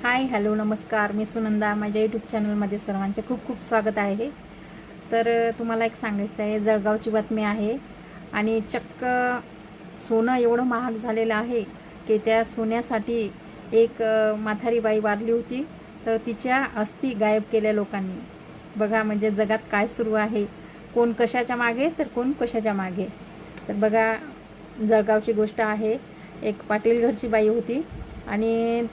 Hi hello नमस्कार, मी सुनंदा. माझ्या YouTube चॅनलमध्ये सर्वांचे खूप खूप स्वागत आहे. तर तुम्हाला एक सांगायचं आहे, जळगावची बातमी आहे. आणि चक्क सोनं एवढं महाग झालेलं आहे की त्या सोन्यासाठी एक म्हातारी बाई वारली होती, तर तिच्या अस्थी गायब केल्या लोकांनी. बघा म्हणजे जगात काय सुरू आहे, कोण कशाच्या मागे तर कोण कशाच्या मागे. तर बघा, जळगावची गोष्ट आहे. एक पाटील घरची बाई होती आणि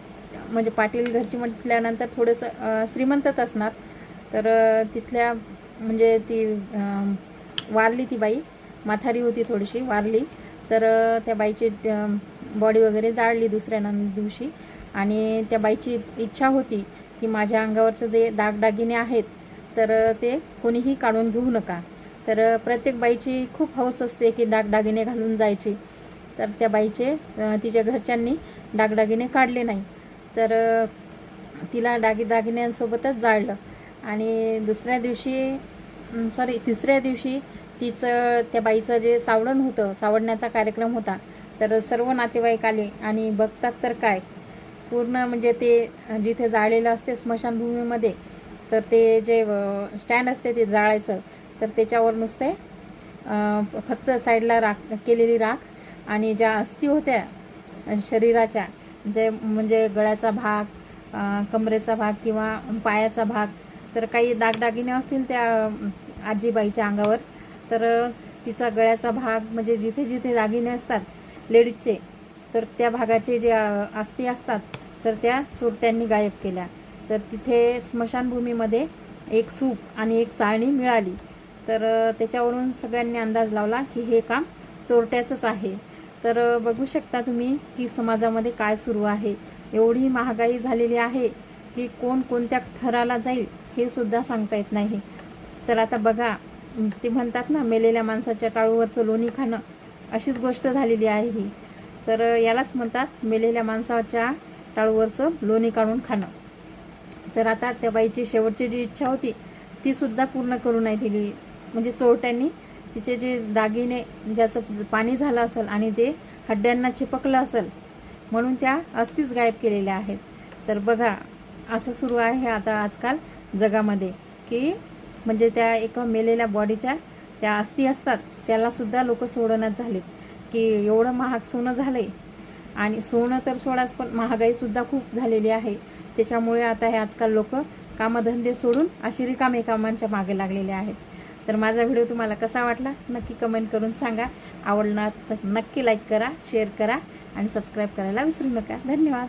म्हणजे पाटील घरची म्हटल्यानंतर थोडंसं श्रीमंतच असणार. तर तिथल्या म्हणजे ती वारली, ती बाई म्हातारी होती, थोडीशी वारली. तर त्या बाईची बॉडी वगैरे जाळली दुसऱ्या दिवशी. आणि त्या बाईची इच्छा होती की माझ्या अंगावरचं जे दागदागिने आहेत तर ते कोणीही काढून घेऊ नका. तर प्रत्येक बाईची खूप हौस असते की दागदागिने घालून जायची. तर त्या बाईचे तिच्या घरच्यांनी दागदागिने काढले नाही, तर तिला दागिन्यांसोबतच जाळलं. आणि तिसऱ्या दिवशी तिचं त्या बाईचं जे सावडण होतं, सावडण्याचा कार्यक्रम होता. तर सर्व नातेवाईक आले आणि बघतात तर काय, पूर्ण म्हणजे ते जिथे जाळलेलं असते स्मशानभूमीमध्ये, तर ते जे स्टँड असते ते जाळायचं, तर त्याच्यावर नुसते फक्त साईडला राख केलेली राख आणि ज्या अस्थी होत्या शरीराच्या, जे म्हणजे गळ्याचा भाग, कमरेचा भाग किंवा पायाचा भाग, तर काही दागदागिने असतील त्या आजीबाईच्या अंगावर, तर तिचा गळ्याचा भाग म्हणजे जिथे जिथे दागिने असतात लेडीजचे, तर त्या भागाचे जे अस्थी असतात तर त्या चोरट्यांनी गायब केल्या. तर तिथे स्मशानभूमीमध्ये एक सूप आणि एक चाळणी मिळाली. तर त्याच्यावरून सगळ्यांनी अंदाज लावला की हे काम चोरट्याचंच आहे. तर बघू शकता तुम्ही की समाजामध्ये काय सुरू आहे. एवढी महागाई झालेली आहे की कोण कोणत्या थराला जाईल हे सुद्धा सांगता येत नाही. तर आता बघा, ते म्हणतात ना, मेलेल्या माणसाच्या टाळूवरचं लोणी खाणं, अशीच गोष्ट झालेली आहे ही. तर यालाच म्हणतात मेलेल्या माणसाच्या टाळूवरचं लोणी काढून खाणं. तर आता त्या बाईची शेवटची जी इच्छा होती ती सुद्धा पूर्ण करू नाही दिली. म्हणजे चोरट्यांनी तिचे जे दागिने, ज्याचं पाणी झालं असेल आणि ते हड्ड्यांना चिपकलं असेल म्हणून त्या अस्थीच गायब केलेल्या आहेत. तर बघा, असं सुरू आहे आता आजकाल जगामध्ये की म्हणजे त्या एका मेलेल्या बॉडीच्या त्या अस्थी असतात त्यालासुद्धा लोक सोडण्यात झालेत की एवढं महाग सोनं झालं आहे. आणि सोनं तर सोडाच, पण महागाईसुद्धा खूप झालेली आहे. त्याच्यामुळे आता हे आजकाल लोक कामधंदे सोडून अशी रिकामे कामांच्या मागे लागलेले आहेत. तर माझा व्हिडिओ तुम्हाला कसा वाटला नक्की कमेंट करून सांगा. आवडला तर नक्की लाईक करा, शेअर करा आणि सबस्क्राईब करायला विसरू नका. धन्यवाद.